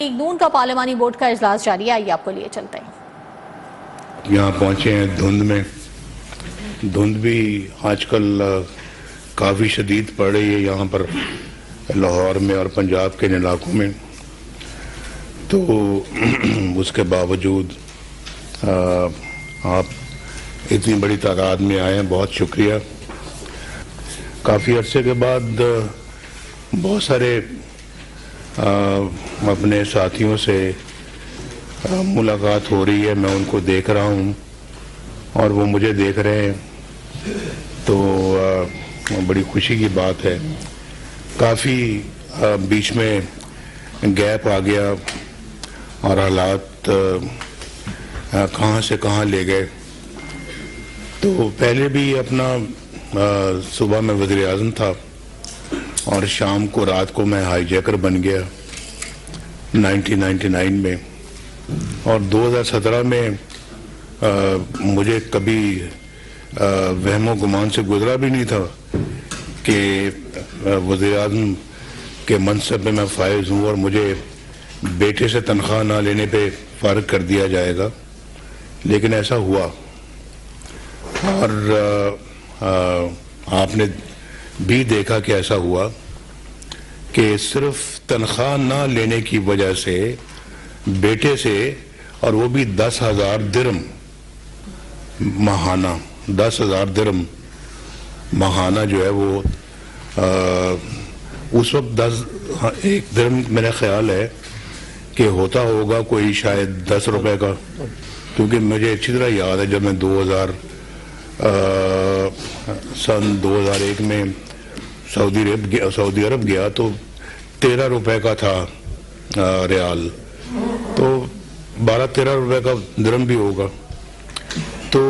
نون کا پارلیمانی بورڈ کا اجلاس جاری ہے، آئیے آپ کو لیے چلتے ہیں۔ یہاں پہنچے ہیں دھند میں۔ دھند بھی آج کل کافی شدید پڑ رہی ہے یہاں پر لاہور میں اور پنجاب کے علاقوں میں، تو اس کے باوجود آپ اتنی بڑی تعداد میں آئے ہیں، بہت شکریہ۔ کافی عرصے کے بعد بہت سارے اپنے ساتھیوں سے ملاقات ہو رہی ہے، میں ان کو دیکھ رہا ہوں اور وہ مجھے دیکھ رہے ہیں، تو بڑی خوشی کی بات ہے۔ کافی بیچ میں گیپ آ گیا اور حالات کہاں سے کہاں لے گئے، تو پہلے بھی اپنا صبح میں وزیر اعظم تھا اور شام کو رات کو میں ہائی جیکر بن گیا 1999 میں، اور 2017 میں مجھے کبھی وہم و گمان سے گزرا بھی نہیں تھا کہ وزیر اعظم کے منصب میں میں فائز ہوں اور مجھے بیٹے سے تنخواہ نہ لینے پہ فارغ کر دیا جائے گا، لیکن ایسا ہوا۔ اور آپ نے بھی دیکھا کہ ایسا ہوا کہ صرف تنخواہ نہ لینے کی وجہ سے بیٹے سے، اور وہ بھی 10,000 درم ماہانہ، 10,000 درم ماہانہ جو ہے وہ اس وقت ایک درم میرا خیال ہے کہ ہوتا ہوگا کوئی شاید 10 روپے کا، کیونکہ مجھے اچھی طرح یاد ہے جب میں سن 2001 میں سعودی عرب گیا تو 13 روپے کا تھا ریال، تو 12-13 روپے کا درم بھی ہوگا، تو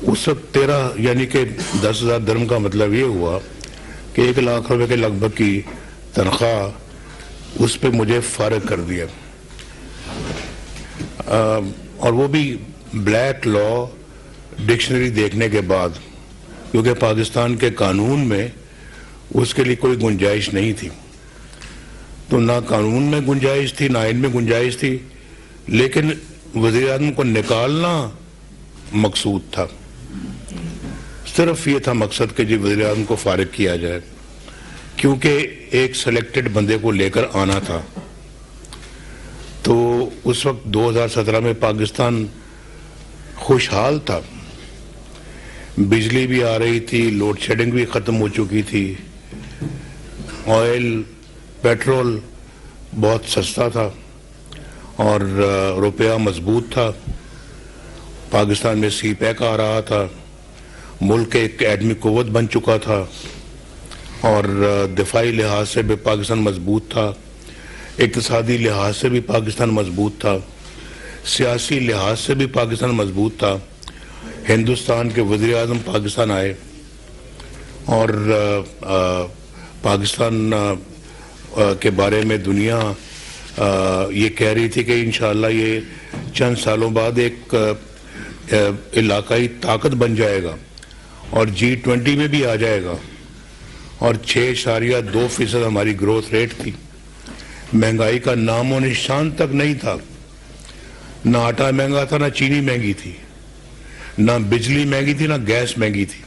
اس وقت 13 یعنی کہ 10,000 درم کا مطلب یہ ہوا کہ 1 لاکھ روپے کے لگ بھگ کی تنخواہ اس پہ مجھے فارغ کر دیا، اور وہ بھی بلیک لا ڈکشنری دیکھنے کے بعد، کیونکہ پاکستان کے قانون میں اس کے لیے کوئی گنجائش نہیں تھی، تو نہ قانون میں گنجائش تھی نہ آئین میں گنجائش تھی، لیکن وزیر اعظم کو نکالنا مقصود تھا، صرف یہ تھا مقصد کہ جی وزیر اعظم کو فارغ کیا جائے، کیونکہ ایک سلیکٹڈ بندے کو لے کر آنا تھا۔ تو اس وقت 2017 میں پاکستان خوشحال تھا، بجلی بھی آ رہی تھی، لوڈ شیڈنگ بھی ختم ہو چکی تھی، آئل پیٹرول بہت سستا تھا اور روپیہ مضبوط تھا، پاکستان میں سی پیک آ رہا تھا، ملک ایک ایٹمی قوت بن چکا تھا، اور دفاعی لحاظ سے بھی پاکستان مضبوط تھا، اقتصادی لحاظ سے بھی پاکستان مضبوط تھا، سیاسی لحاظ سے بھی پاکستان مضبوط تھا۔ ہندوستان کے وزیر اعظم پاکستان آئے اور پاکستان کے بارے میں دنیا یہ کہہ رہی تھی کہ انشاءاللہ یہ چند سالوں بعد ایک علاقائی طاقت بن جائے گا اور G20 میں بھی آ جائے گا، اور 6.2% ہماری گروتھ ریٹ تھی، مہنگائی کا نام و نشان تک نہیں تھا، نہ آٹا مہنگا تھا، نہ چینی مہنگی تھی، نہ بجلی مہنگی تھی، نہ گیس مہنگی تھی،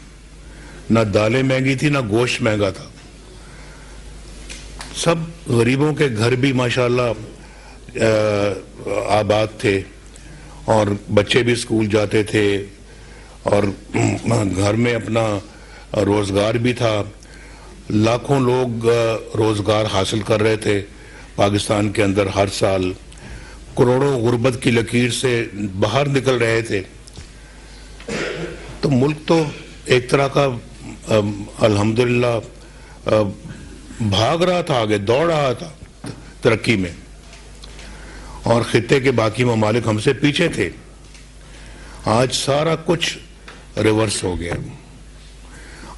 نہ دالیں مہنگی تھی، نہ گوشت مہنگا تھا، سب غریبوں کے گھر بھی ماشاءاللہ آباد تھے، اور بچے بھی اسکول جاتے تھے، اور گھر میں اپنا روزگار بھی تھا، لاکھوں لوگ روزگار حاصل کر رہے تھے پاکستان کے اندر، ہر سال کروڑوں غربت کی لکیر سے باہر نکل رہے تھے، تو ملک تو ایک طرح کا الحمدللہ بھاگ رہا تھا، آگے دوڑ رہا تھا ترقی میں، اور خطے کے باقی ممالک ہم سے پیچھے تھے۔ آج سارا کچھ ریورس ہو گیا۔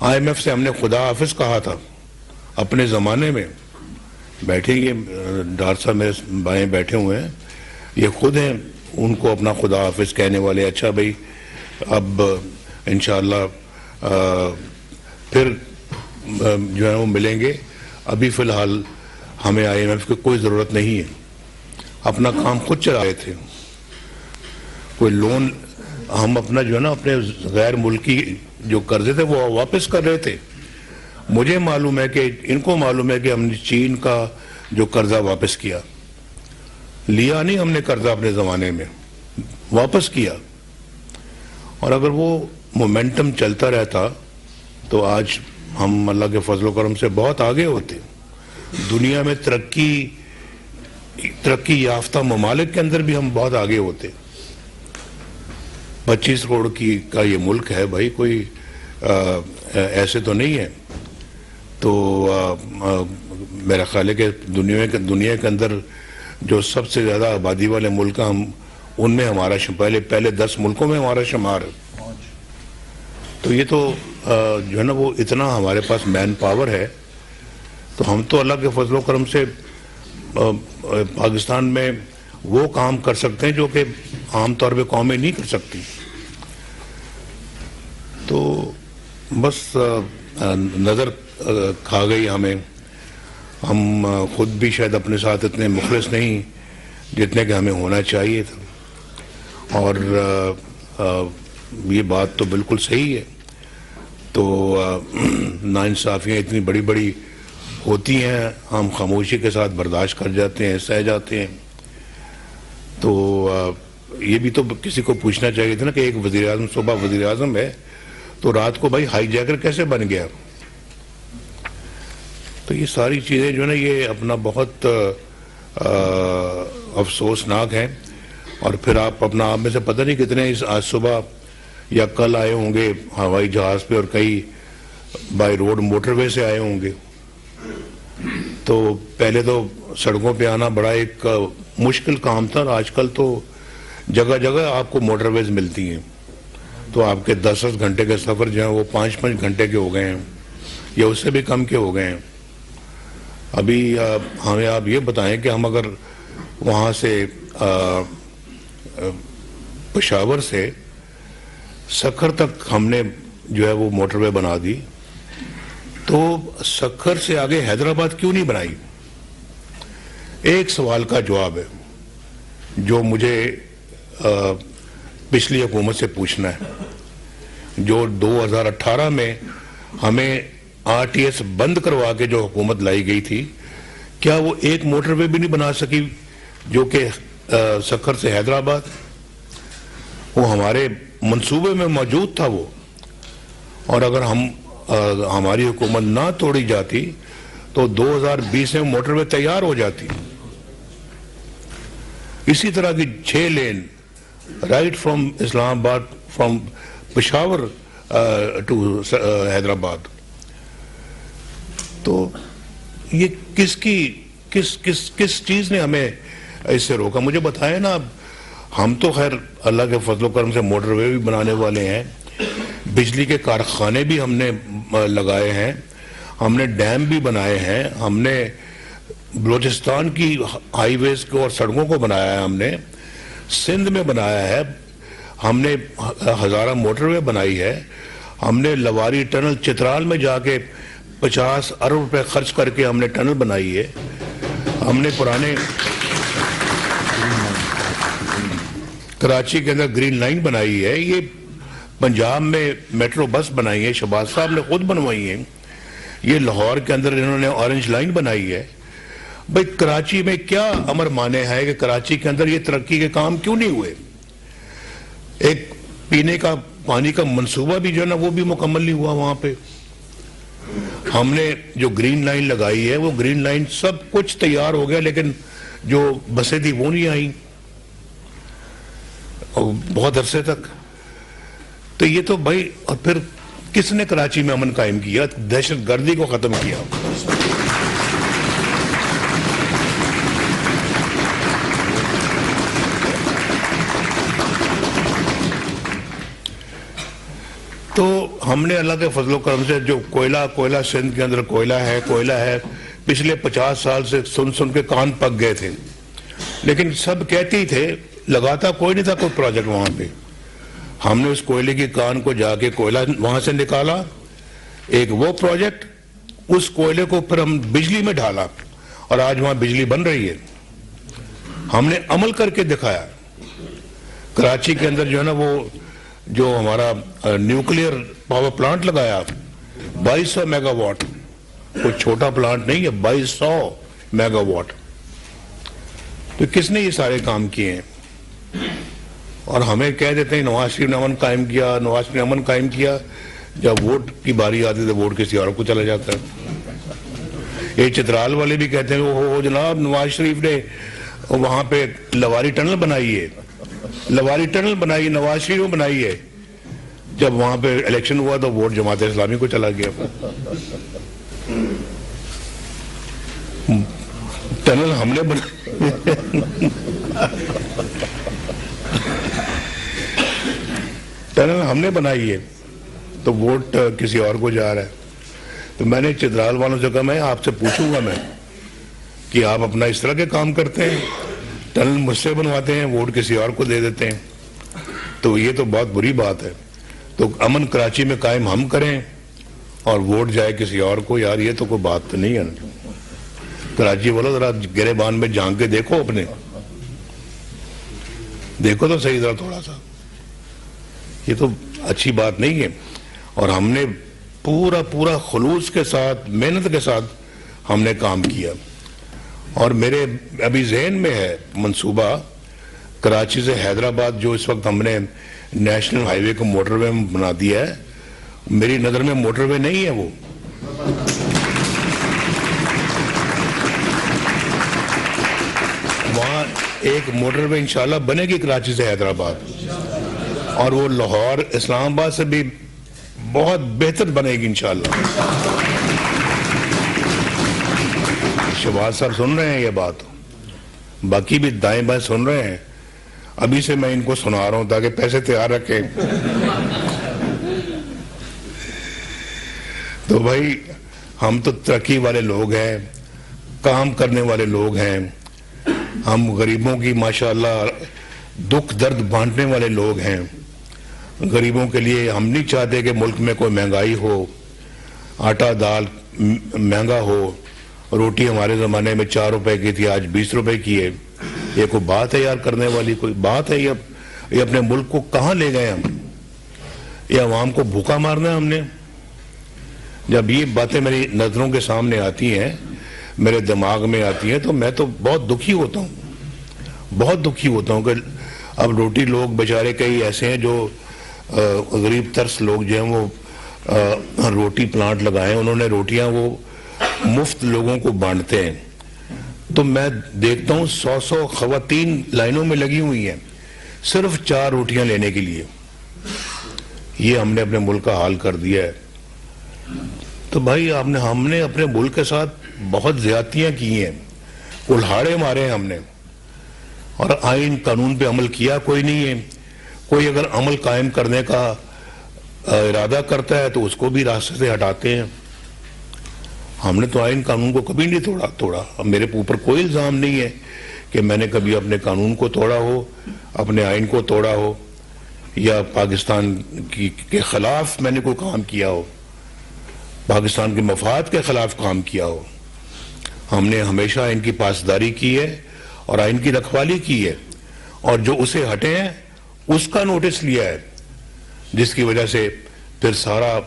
IMF سے ہم نے خدا حافظ کہا تھا اپنے زمانے میں، بیٹھے یہ ڈاکٹر صاحب میرے بائیں بیٹھے ہوئے ہیں، یہ خود ہیں ان کو اپنا خدا حافظ کہنے والے، اچھا بھائی اب انشاءاللہ پھر جو ہے وہ ملیں گے، ابھی فی الحال ہمیں IMF کی کوئی ضرورت نہیں ہے۔ اپنا کام خود چلا رہے تھے. کوئی لون ہم اپنا جو ہے نا اپنے غیر ملکی جو قرضے تھے وہ واپس کر رہے تھے. مجھے معلوم ہے کہ ان کو معلوم ہے کہ ہم نے چین کا جو قرضہ واپس کیا, لیا نہیں ہم نے قرضہ اپنے زمانے میں, واپس کیا. اور اگر وہ مومنٹم چلتا رہتا تو آج ہم اللہ کے فضل و کرم سے بہت آگے ہوتے. دنیا میں ترقی یافتہ ممالک کے اندر بھی ہم بہت آگے ہوتے. 25 کروڑ کا یہ ملک ہے بھائی, کوئی ایسے تو نہیں ہے. تو میرا خیال ہے کہ دنیا کے اندر جو سب سے زیادہ آبادی والے ملک ہم ان میں ہمارا پہلے 10 ملکوں میں ہمارا شمار ہے. تو یہ تو جو ہے نا وہ اتنا ہمارے پاس مین پاور ہے. تو ہم تو اللہ کے فضل و کرم سے پاکستان میں وہ کام کر سکتے ہیں جو کہ عام طور پہ قومیں نہیں کر سکتی. تو بس نظر کھا گئی ہمیں. ہم خود بھی شاید اپنے ساتھ اتنے مخلص نہیں جتنے کہ ہمیں ہونا چاہیے تھا. اور یہ بات تو بالکل صحیح ہے. تو ناانصافیاں اتنی بڑی بڑی ہوتی ہیں, ہم خاموشی کے ساتھ برداشت کر جاتے ہیں, سہ جاتے ہیں. تو یہ بھی تو کسی کو پوچھنا چاہیے تھا نا کہ ایک وزیر اعظم صبح وزیر اعظم ہے تو رات کو بھائی ہائی جیکر کیسے بن گیا. تو یہ ساری چیزیں جو ہے نا یہ اپنا بہت افسوسناک ہیں. اور پھر آپ میں سے پتہ نہیں کتنے آج صبح یا کل آئے ہوں گے ہوائی جہاز پہ, اور کئی بائی روڈ موٹر وے سے آئے ہوں گے. تو پہلے تو سڑکوں پہ آنا بڑا ایک مشکل کام تھا, اور آج کل تو جگہ جگہ آپ کو موٹر ویز ملتی ہیں. تو آپ کے 10 گھنٹے کے سفر جو ہیں وہ 5 گھنٹے کے ہو گئے ہیں, یا اس سے بھی کم کے ہو گئے ہیں. ابھی ہمیں آپ یہ بتائیں کہ ہم اگر وہاں سے پشاور سے سکھر تک ہم نے جو ہے وہ موٹر وے بنا دی, تو سکھر سے آگے حیدرآباد کیوں نہیں بنائی؟ ایک سوال کا جواب ہے جو مجھے پچھلی حکومت سے پوچھنا ہے. جو 2018 میں ہمیں RTS بند کروا کے جو حکومت لائی گئی تھی, کیا وہ ایک موٹر وے بھی نہیں بنا سکی جو کہ سکھر سے حیدرآباد؟ وہ ہمارے منصوبے میں موجود تھا وہ. اور اگر ہماری حکومت نہ توڑی جاتی تو 2020 میں موٹر وے تیار ہو جاتی. اسی طرح کی 6 لین رائٹ فرام اسلام آباد, فرام پشاور ٹو حیدرآباد. تو یہ کس چیز نے ہمیں اس سے روکا؟ مجھے بتائیں نا. ہم تو خیر اللہ کے فضل و کرم سے موٹر وے بھی بنانے والے ہیں, بجلی کے کارخانے بھی ہم نے لگائے ہیں, ہم نے ڈیم بھی بنائے ہیں, ہم نے بلوچستان کی ہائی ویز کو اور سڑکوں کو بنایا ہے, ہم نے سندھ میں بنایا ہے, ہم نے ہزارہ موٹر وے بنائی ہے, ہم نے لواری ٹنل چترال میں جا کے 50 ارب روپے خرچ کر کے ہم نے ٹنل بنائی ہے, ہم نے پرانے کراچی کے اندر گرین لائن بنائی ہے, یہ پنجاب میں میٹرو بس بنائی ہے, شہباز صاحب نے خود بنوائی ہیں, یہ لاہور کے اندر انہوں نے اورنج لائن بنائی ہے. بھئی کراچی میں کیا امر مانے ہے کہ کراچی کے اندر یہ ترقی کے کام کیوں نہیں ہوئے؟ ایک پینے کا پانی کا منصوبہ بھی جو ہے نا وہ بھی مکمل نہیں ہوا وہاں پہ. ہم نے جو گرین لائن لگائی ہے وہ گرین لائن سب کچھ تیار ہو گیا, لیکن جو بسیں تھی وہ نہیں آئیں بہت عرصے تک. تو یہ تو بھائی, اور پھر کس نے کراچی میں امن قائم کیا؟ دہشت گردی کو ختم کیا. تو ہم نے اللہ کے فضل و کرم سے جو کوئلہ سندھ کے اندر کوئلہ ہے, پچھلے 50 سال سے سن کے کان پک گئے تھے, لیکن سب کہتے ہی تھے, لگاتا کوئی نہیں تھا کوئی پروجیکٹ وہاں پہ. ہم نے اس کوئلے کی کان کو جا کے کوئلہ وہاں سے نکالا, ایک وہ پروجیکٹ, اس کوئلے کو پھر ہم بجلی میں ڈالا, اور آج وہاں بجلی بن رہی ہے. ہم نے عمل کر کے دکھایا. کراچی کے اندر جو ہے نا وہ جو ہمارا نیوکلیئر پاور پلانٹ لگایا 2200 میگا واٹ, کوئی چھوٹا پلانٹ نہیں ہے, 2200 میگا واٹ. تو کس نے یہ سارے کام کیے ہیں؟ اور ہمیں کہہ دیتے ہیں نواز شریف نے امن قائم کیا, نواز شریف نے امن قائم کیا. جب ووٹ کی باری آتی تو ووٹ کسی اور کو چلا جاتا ہے. یہ چترال والے بھی کہتے ہیں وہ جناب نواز شریف نے وہاں پہ لواری ٹنل بنائی ہے, لواری ٹنل بنائی نواز شریف نے بنائی ہے. جب وہاں پہ الیکشن ہوا تو ووٹ جماعت اسلامی کو چلا گیا. ٹنل ہم نے ٹنل ہم نے بنائی ہے تو ووٹ کسی اور کو جا رہا ہے. تو میں نے چترال والوں سے کہا میں آپ سے پوچھوں گا میں کہ آپ اپنا اس طرح کے کام کرتے ہیں, ٹنل مجھ سے بنواتے ہیں, ووٹ کسی اور کو دے دیتے ہیں, تو یہ تو بہت بری بات ہے. تو امن کراچی میں قائم ہم کریں اور ووٹ جائے کسی اور کو, یار یہ تو کوئی بات تو نہیں ہے. کراچی والوں ذرا گریبان میں جھانک کے دیکھو, اپنے دیکھو تو صحیح ذرا تھوڑا سا, یہ تو اچھی بات نہیں ہے. اور ہم نے پورا خلوص کے ساتھ محنت کے ساتھ ہم نے کام کیا. اور میرے ابھی ذہن میں ہے منصوبہ کراچی سے حیدرآباد جو اس وقت ہم نے نیشنل ہائی وے کو موٹر وے میں بنا دیا ہے. میری نظر میں موٹر وے نہیں ہے وہ, وہاں ایک موٹر وے انشاءاللہ بنے گی کراچی سے حیدرآباد, اور وہ لاہور اسلام آباد سے بھی بہت بہتر بنے گی انشاءاللہ. شہباز صاحب سن رہے ہیں یہ بات, باقی بھی دائیں بائیں سن رہے ہیں. ابھی سے میں ان کو سنا رہا ہوں تاکہ پیسے تیار رکھیں. تو بھائی ہم تو ترقی والے لوگ ہیں, کام کرنے والے لوگ ہیں, ہم غریبوں کی ماشاءاللہ دکھ درد بانٹنے والے لوگ ہیں. غریبوں کے لیے ہم نہیں چاہتے کہ ملک میں کوئی مہنگائی ہو, آٹا دال مہنگا ہو. روٹی ہمارے زمانے میں 4 روپے کی تھی, آج 20 روپے کی ہے. یہ کوئی بات ہے یار کرنے والی, کوئی بات ہے؟ یہ اپنے ملک کو کہاں لے گئے ہم؟ یہ عوام کو بھوکا مارنا ہے ہم نے. جب یہ باتیں میری نظروں کے سامنے آتی ہیں, میرے دماغ میں آتی ہیں, تو میں تو بہت دکھی ہوتا ہوں, بہت دکھی ہوتا ہوں کہ اب روٹی لوگ بیچارے کئی ایسے ہیں جو غریب ترس لوگ جو ہیں وہ روٹی پلانٹ لگائے, انہوں نے روٹیاں وہ مفت لوگوں کو بانٹتے ہیں. تو میں دیکھتا ہوں 100 خواتین لائنوں میں لگی ہوئی ہیں صرف 4 روٹیاں لینے کے لیے. یہ ہم نے اپنے ملک کا حال کر دیا ہے. تو بھائی ہم نے اپنے ملک کے ساتھ بہت زیادتیاں کی ہیں, کلہاڑے مارے ہیں ہم نے, اور آئین قانون پہ عمل کیا کوئی نہیں ہے. کوئی اگر عمل قائم کرنے کا ارادہ کرتا ہے تو اس کو بھی راستے سے ہٹاتے ہیں. ہم نے تو آئین قانون کو کبھی نہیں توڑا. میرے اوپر کوئی الزام نہیں ہے کہ میں نے کبھی اپنے قانون کو توڑا ہو, اپنے آئین کو توڑا ہو, یا پاکستان کے خلاف میں نے کوئی کام کیا ہو, پاکستان کے مفاد کے خلاف کام کیا ہو. ہم نے ہمیشہ آئین کی پاسداری کی ہے اور آئین کی رکھوالی کی ہے, اور جو اسے ہٹے ہیں اس کا نوٹس لیا ہے, جس کی وجہ سے پھر سارا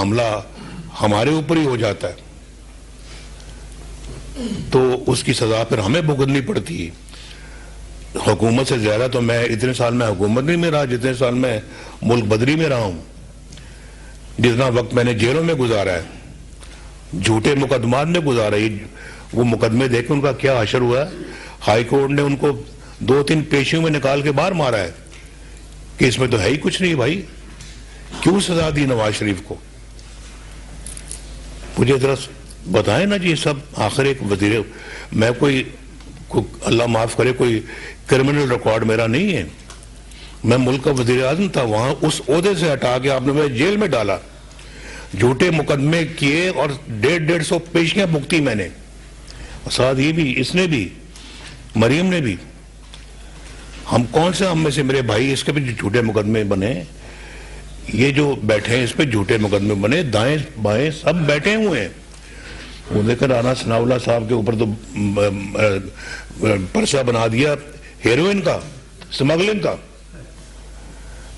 حملہ ہمارے اوپر ہی ہو جاتا ہے. تو اس کی سزا پھر ہمیں بھگتنی پڑتی ہے. حکومت سے زیادہ تو میں اتنے سال میں حکومت نہیں میں رہا جتنے سال میں ملک بدری میں رہا ہوں. جتنا وقت میں نے جیلوں میں گزارا ہے, جھوٹے مقدمات میں گزارا ہے. وہ مقدمے دیکھ کے ان کا کیا حشر ہوا ہے. ہائی کورٹ نے ان کو 2-3 پیشیوں میں نکال کے باہر مارا ہے کہ اس میں تو ہے ہی کچھ نہیں. بھائی کیوں سزا دی نواز شریف کو؟ مجھے ذرا بتائیں نا جی. سب آخر ایک وزیر, میں کوئی اللہ معاف کرے کوئی کرمنل ریکارڈ میرا نہیں ہے. میں ملک کا وزیر اعظم تھا, وہاں اس عہدے سے ہٹا کے آپ نے مجھے جیل میں ڈالا, جھوٹے مقدمے کیے اور 150 پیشیاں بھگتی میں نے. ساتھ یہ بھی, اس نے بھی, مریم نے بھی. ہم کون سے ہم میں سے میرے بھائی اس کے بھی جھوٹے مقدمے بنے, یہ جو بیٹھے ہیں اس پہ جھوٹے مقدمے بنے, دائیں بائیں سب بیٹھے ہوئے ہیں. وہ دیکھ رانا ثناءاللہ صاحب کے اوپر تو پرچہ بنا دیا ہیروئن کا، سمگلنگ کا.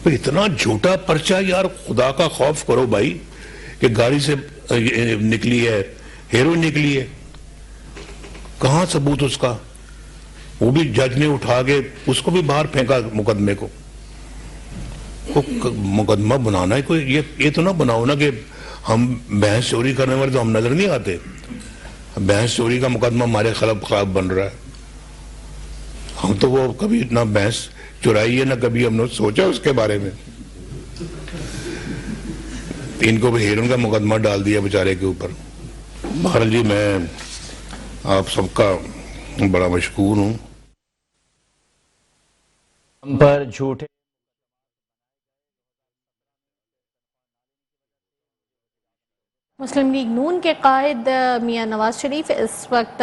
پھر اتنا جھوٹا پرچہ یار، خدا کا خوف کرو بھائی، کہ گاڑی سے نکلی ہے ہیروئن نکلی ہے، کہاں ثبوت اس کا؟ وہ بھی جج نے اٹھا کے اس کو بھی باہر پھینکا مقدمے کو. مقدمہ بنانا ہے کوئی، یہ تو نہ بناؤ نا کہ ہم بھینس چوری کرنے والے تو ہم نظر نہیں آتے، بھینس چوری کا مقدمہ ہمارے خلاف بن رہا ہے. ہم تو وہ کبھی نہ بھینس چرائی ہے نہ کبھی ہم نے سوچا اس کے بارے میں. ان کو بھی ہیرون کا مقدمہ ڈال دیا بیچارے کے اوپر. بہرحال جی میں آپ سب کا بڑا مشکور ہوں. ہم پر جھوٹے مسلم لیگ نون کے قائد میاں نواز شریف اس وقت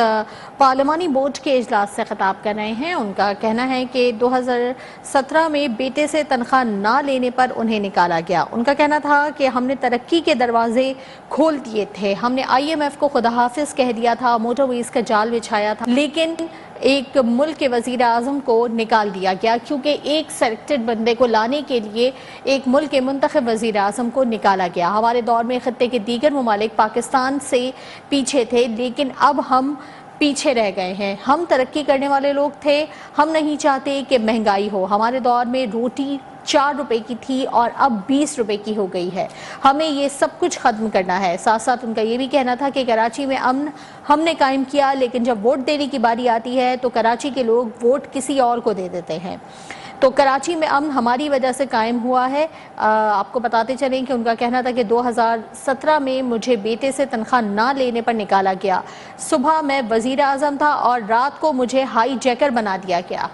پارلیمانی بورڈ کے اجلاس سے خطاب کر رہے ہیں. ان کا کہنا ہے کہ 2017 میں بیٹے سے تنخواہ نہ لینے پر انہیں نکالا گیا. ان کا کہنا تھا کہ ہم نے ترقی کے دروازے کھول دیے تھے، ہم نے IMF کو خدا حافظ کہہ دیا تھا، موٹر ویز کا جال بچھایا تھا، لیکن ایک ملک کے وزیر اعظم کو نکال دیا گیا کیونکہ ایک سلیکٹڈ بندے کو لانے کے لیے ایک ملک کے منتخب وزیر اعظم کو نکالا گیا. ہمارے دور میں خطے کے دیگر ممالک پاکستان سے پیچھے تھے، لیکن اب ہم پیچھے رہ گئے ہیں. ہم ترقی کرنے والے لوگ تھے، ہم نہیں چاہتے کہ مہنگائی ہو. ہمارے دور میں روٹی 4 روپے کی تھی اور اب 20 روپے کی ہو گئی ہے. ہمیں یہ سب کچھ ختم کرنا ہے. ساتھ ساتھ ان کا یہ بھی کہنا تھا کہ کراچی میں امن ہم نے قائم کیا، لیکن جب ووٹ دینے کی باری آتی ہے تو کراچی کے لوگ ووٹ کسی اور کو دے دیتے ہیں. تو کراچی میں امن ہماری وجہ سے قائم ہوا ہے. آپ کو بتاتے چلیں کہ ان کا کہنا تھا کہ 2017 میں مجھے بیٹے سے تنخواہ نہ لینے پر نکالا گیا. صبح میں وزیر اعظم تھا اور رات کو مجھے ہائی جیکر بنا دیا گیا.